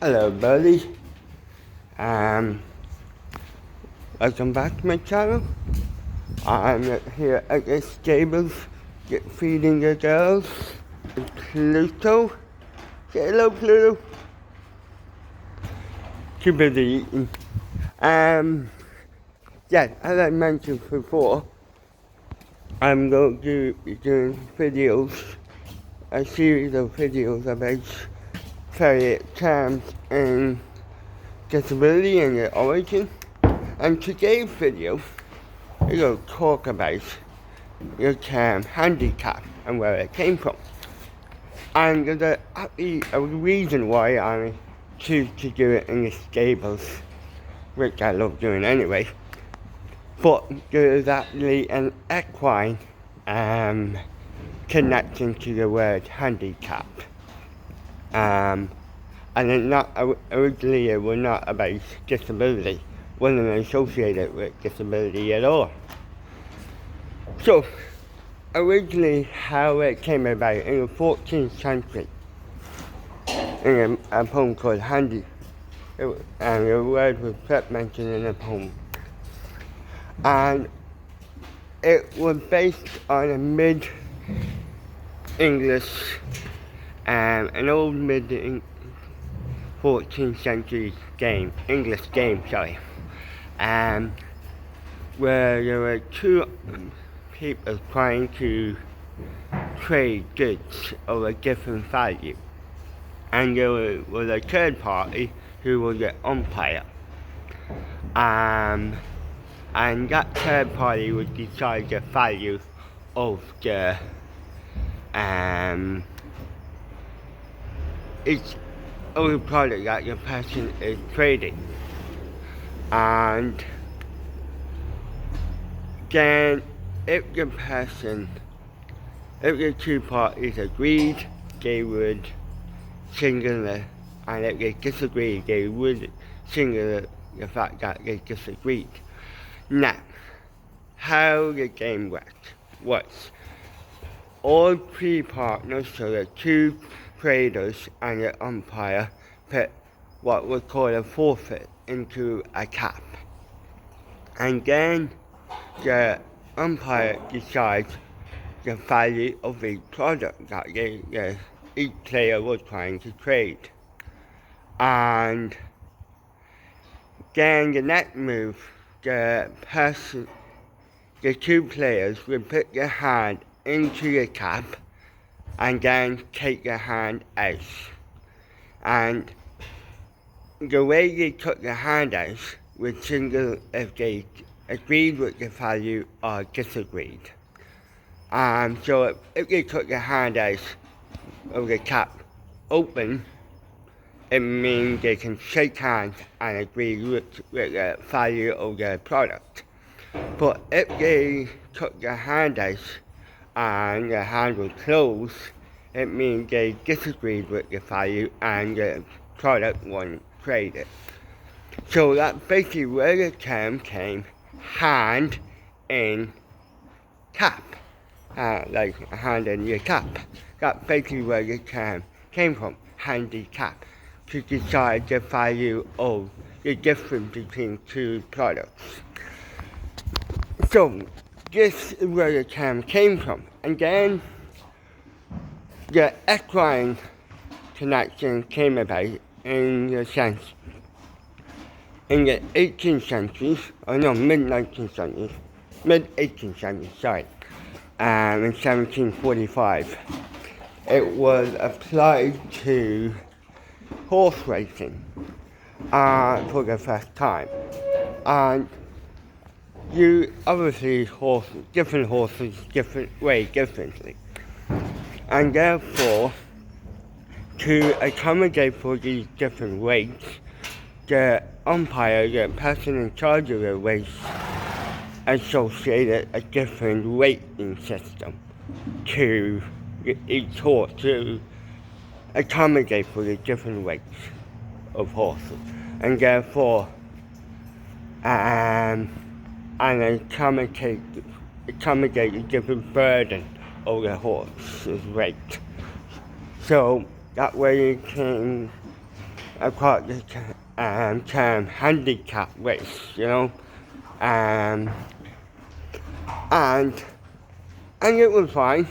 Hello buddy, um, welcome back to my channel. I'm here at the stables, feeding the girls. Pluto, say hello Pluto. Too busy eating. Yeah, as I mentioned before, I'm going to be doing videos, a series of videos about various terms and disability and their origin. And today's video, we're going to talk about the term handicap and where it came from. And there's a reason why I choose to do it in the stables, which I love doing anyway. But there is actually an equine connection to the word handicap. And it's not, originally it was not about disability, wasn't associated with disability at all. So, originally how it came about in the 14th century, in a poem called Handy, and the word was first mentioned in a poem. And it was based on a mid-English, an old mid-14th century game, English game, where there were two people trying to trade goods of a different value. And there was a third party who was the umpire. And that third party would decide the value of the each of the product that the person is trading. And then if the two parties agreed, they would singular, and if they disagreed, they would singular the fact that they disagreed. Now, how the game worked was all three partners, so the two traders and the umpire, put what was called a forfeit into a cap. And then the umpire decides the value of each product that each player was trying to trade. And then the next move, the two players would put their hand into the cap and then take their hand out. And the way they took their hand out was single if they agreed with the value or disagreed. So if they took their hand out of the cap open, it means they can shake hands and agree with the value of their product. But if they took their hand out and the hand was closed, it means they disagreed with the value and the product wasn't traded. So that's basically where the term came, hand in cap, like a hand in your cap. That's basically where the term came from, handicap, to decide the value of the difference between two products. So this is where the term came from. And then the equine connection came about in the sense, in the 18th century, or no, mid-19th century, mid-18th century, sorry, in 1745, it was applied to horse racing for the first time. And you obviously different horses weigh differently. And therefore, to accommodate for these different weights, the umpire, the person in charge of the race, associated a different weighting system to each horse to accommodate for the different weights of horses, and therefore and accommodate the different burden of the horse's weight. So that way it came across the term handicap race, and it was fine,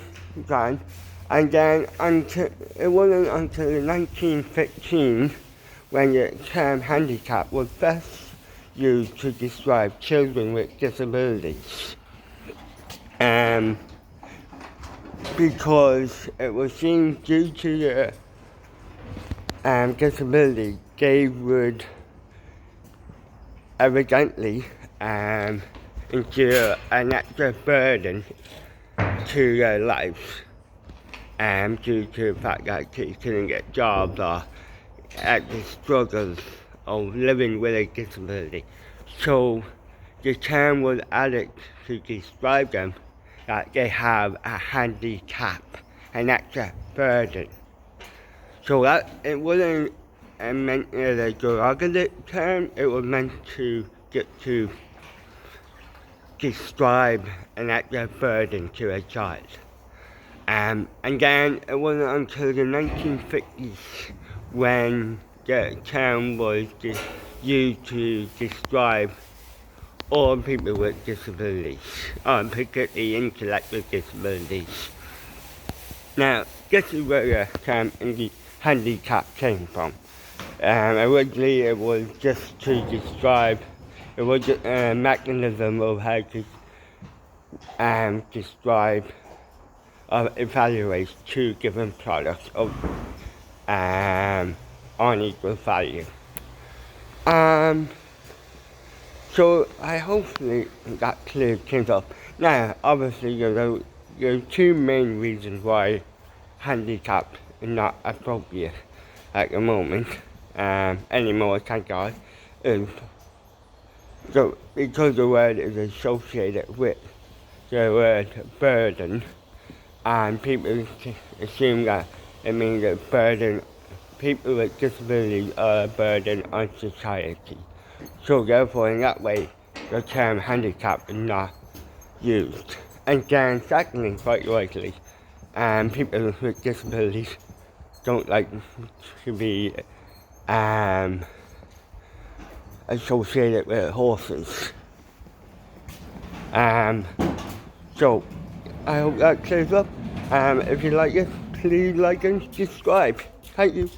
and then it wasn't until 1915 when the term handicap was first used to describe children with disabilities. Because it was seen due to the disability, they would evidently endure an extra burden to their lives due to the fact that they couldn't get jobs or extra struggles of living with a disability. So the term was added to describe them that they have a handicap, an extra burden. So that it wasn't meant as a derogatory term, it was meant to describe an extra burden to a child. And then it wasn't until the 1950s when the term was used to describe all people with disabilities, particularly intellectual disabilities. Now, this is where the term handicap came from. Originally it was just to describe, it was a mechanism of how to describe or evaluate two given products of unequal value. So I hopefully that cleared things up. Now, obviously, there are two main reasons why handicap is not appropriate at the moment anymore, thank God. So because the word is associated with the word burden, and people assume that it means a burden, people with disabilities are a burden on society. So therefore, in that way, the term handicap is not used. And then secondly, quite rightly, people with disabilities don't like to be associated with horses. So I hope that clears up. If you like it, please like and subscribe. Thank you.